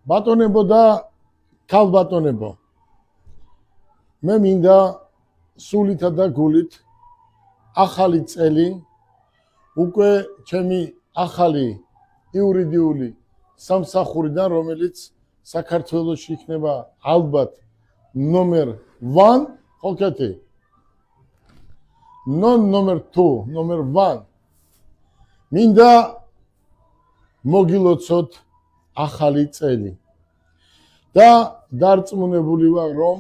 ბატონებო და ქალბატონებო, მე მინდა სულითა და გულით ახალი წელი, უკვე ჩემი ახალი იურიდიული სამსახურიდან, რომელიც საქართველოში იქნება ალბათ ნომერ 1, ხოქეთი. ნომერ 2, ნომერ 1. მინდა მოგილოცოთ ახალი წელი. და დარწმუნებული ვარ, რომ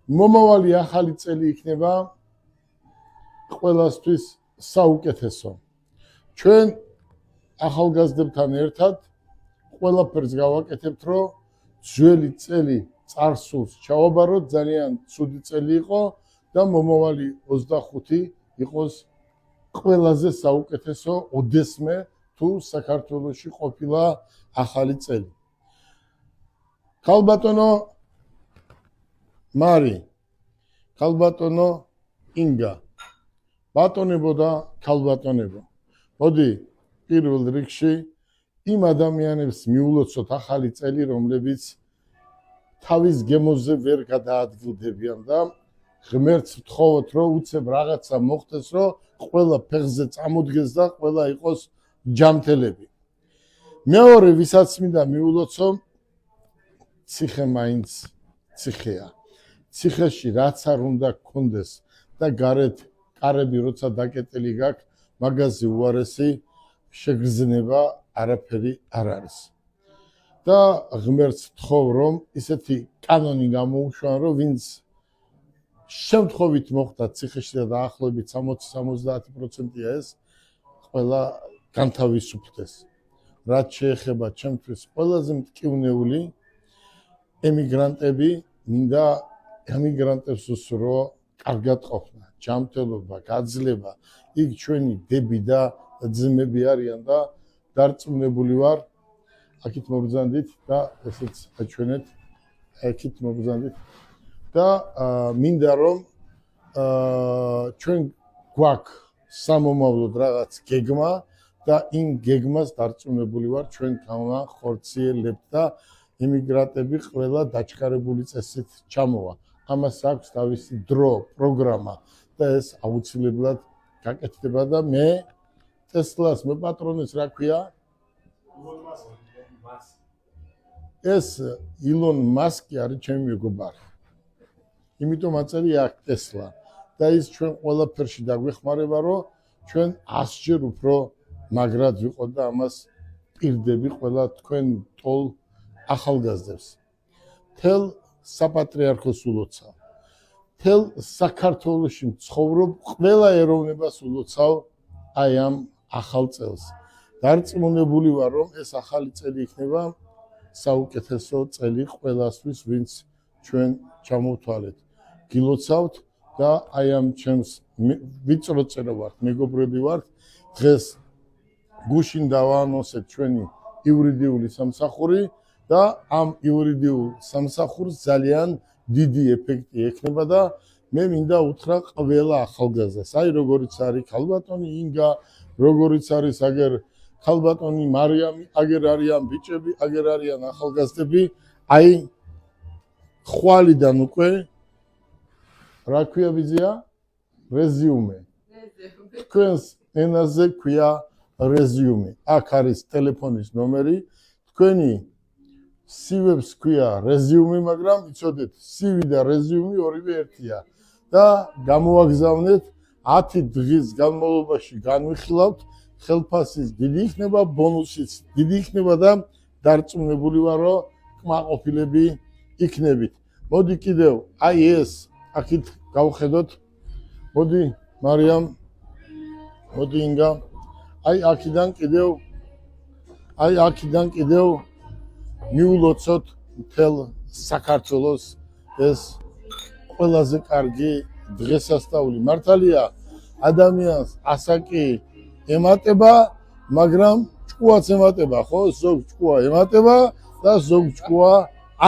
მომავალი ახალი წელი იქნება ყველასთვის საუკეთესო. ჩვენ ახალგაზრდებთან ერთად ყველაფერს გავაკეთებთ, რომ ძველი წელი წარსულს ჩავაბაროთ, ძალიან ცუდი წელი იყო და მომავალი 25 იყოს ყველაზე საუკეთესო ოდესმე თუ საქართველოში ყოფილა ახალი წელი. ქალბატონო მარი, ქალბატონო ინგა, ბატონებო და ქალბატონებო, მოდი პირველ რიგში იმ ადამიანებს მიულოცოთ ახალი წელი, რომლებიც თავის გემოზე ვერ გადაადგილდებიან და ღმერთს ვთხოვოთ, რომ უცებ რაღაცა მოხდეს, რომ ყველა ფეხზე წამოდგეს და ყველა იყოს ჯამთელები. მეორე, ვისაც მინდა მიულოცო, ციხე მაინც ციხეა. ციხეში რაც არ უნდა გქონდეს და გარეთ კარები როცა დაკეტილი გაქვს, მაგაზე უარესი შეგრძნება არაფერი არ არის. და ღმერთს ვთხოვ, რომ ისეთი კანონი გამოუშვან, რომ ვინც შემთხვევით მოხდა ციხეში და დაახლოებით 60-70%-ია ეს, ყველა განთავისუფლდეს. რაც შეეხება ჩემთვის ყველაზე მტკივნეული ემიგრანტები, მინდა ემიგრანტებს უსურო კარგად ყოფნა, ჯანმრთელობა, გაძლება. იქ ჩვენი დები და ძმები არიან და დარწმუნებული ვარ, აქეთ მობრძანდით და ესეც აჩვენეთ, აქეთ მობრძანდით და მინდა რომ ჩვენ გვაქვს სამომავლოდ რაღაც გეგმა და იმ გეგმას დარწმუნებული ვარ, ჩვენ გავახორციელებთ და ემიგრანტები ყველა დაჩქარებული წესით ჩამოვა. ამას აქვს თავისი დრო, პროგრამა და ეს აუცილებლად გაკეთდება და მე ტესლას მეპატრონეს რა ქვია? ეს ილონ მასკი არის ჩემი მეგობარი. იმიტომ აწერი აქ ტესლა და ის ჩვენ ყველაფერში დაგვეხმარება, რომ ჩვენ 100-ჯერ უფრო მაგრად ვიყოთ და ამას პირდები ყველა თქვენ ტოლ ახალგაზრდებს. თელ საპატრიარქოს ულოცავ. თელ საქართველოში მცხოვრობ ყველა ეროვნებას ულოცავ აი ამ ახალ წელს. დარწმუნებული ვარ, რომ ეს ახალი წელი იქნება საუკეთესო წელი ყველასთვის, ვინც ჩვენ ჩამოვთვალეთ. გილოცავთ და აი ამ ჩემს ვიწრო წერა ვართ, მეგობრები ვართ. დღეს გუშინ დავაანონსეთ ჩვენი იურიდიული სამსახური და ამ იურიდიულ სამსახურს ძალიან დიდი ეფექტი ექნება და მე მინდა უთხრა ყველა ახალგაზრდას. აი როგორიც არის ქალბატონი ინგა, როგორიც არის აგერ ქალბატონი მარიამი, აგერ არიან ბიჭები, აგერ არიან ახალგაზრდები, აი ხვალიდან უკვე რა ქვია ვიზია? რეზიუმე. თქვენს ენაზე ქვია რეზიუმე. აქ არის ტელეფონის ნომერი, თქვენი CV-ს ქვია რეზიუმე, მაგრამ იცოდეთ, CV და რეზიუმი ორივე ერთია და გამოაგზავნეთ 10 დღის განმავლობაში განვიხილავთ, ხელფასის დიდი იქნება, ბონუსიც დიდი იქნება და დარწმუნებული ვარ, რომ კმაყოფილები იქნებით. მოდი კიდევ, აი ეს, აქეთ გავხედოთ. მოდი მარიამ, მოდი ინგა. აი აქედან კიდევ მიულოცოთ მთელ საქართველოს ეს ყველაზე კარგი დღესასწაული. მართალია ადამიანს ასაკი ემატება, მაგრამ ჭკუაც ემატება, ხო? ზოგ ჭკუა ემატება და ზოგ ჭკუა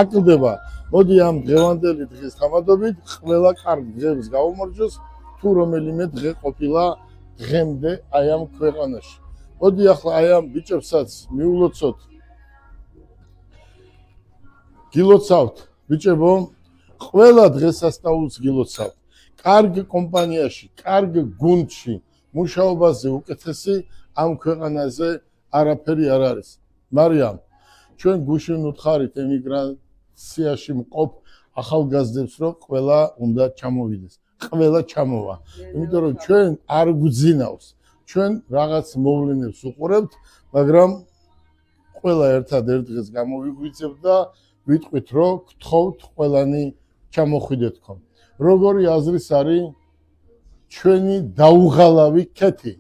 აკლდება. მოდი ამ დღევანდელი დღის თამადობით ყველა კარგ დღეს გავუმარჯოს, თუ რომელიმე დღე ყოფილა დღემდე აი ამ ქვეყანაში. მოდი ახლა აი ამ ბიჭებსაც მიულოცოთ გილოცავთ ბიჭებო, ყველა დღესასწაულს გილოცავთ. კარგ კომპანიაში, კარგ გუნდში მუშაობაზე უკეთესი ამ ქვეყანაზე არაფერი არ არის. მარიამ, ჩვენ გუშინ უთხარით ემიგრაციაში მყოფ ახალგაზრდებს, რომ ყველა უნდა ჩამოვიდეს. ყველა ჩამოვა. იმიტომ რომ ჩვენ არ გვძინავს. ჩვენ რაღაც მოვლენებს უყურებთ, მაგრამ ყველა ერთად ერთ დღეს გამოვიგვიწევთ და ვიტყვით, რომ გთხოვთ ყველანი ჩამოხვიდეთ თქო. როგორი აზრის არის ჩვენი დაუღალავი ქეთი?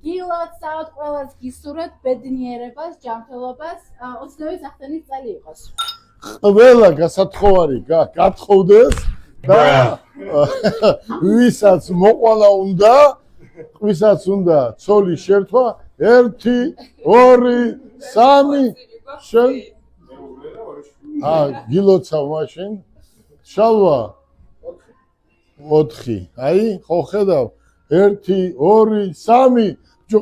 გილოცავთ, ყველას გისურვებთ ბედნიერებას, ჯანმრთელობას, 29 საქმენის წელი იყოს. ყველა გასათხოვარი გათხოვდეს და ვისაც მოყვალა უნდა, ვისაც უნდა ცოლის შერთვა 1 2 3 შენ გილოცავ მაშინ შალვა 4 აი ხო ხედავ 1 2 3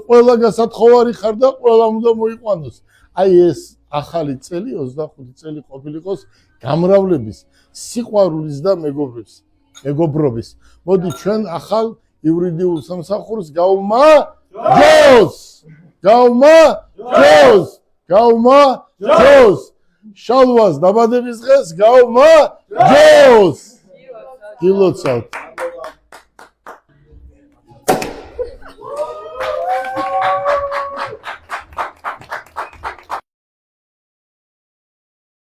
ყველა გასათხოვარი ხარ და ყველა უნდა მოიყვანოს. აი ეს ახალი წელი 25 წელი ყოფილიყოს გამრავლების, სიყვარულის და მეგობრობის. მოდი ჩვენ ახალ ივრიდიულ სამსახურს გავმაჯოს. შალვას დაბადების დღეს გავმაჯოს. გილოცავთ.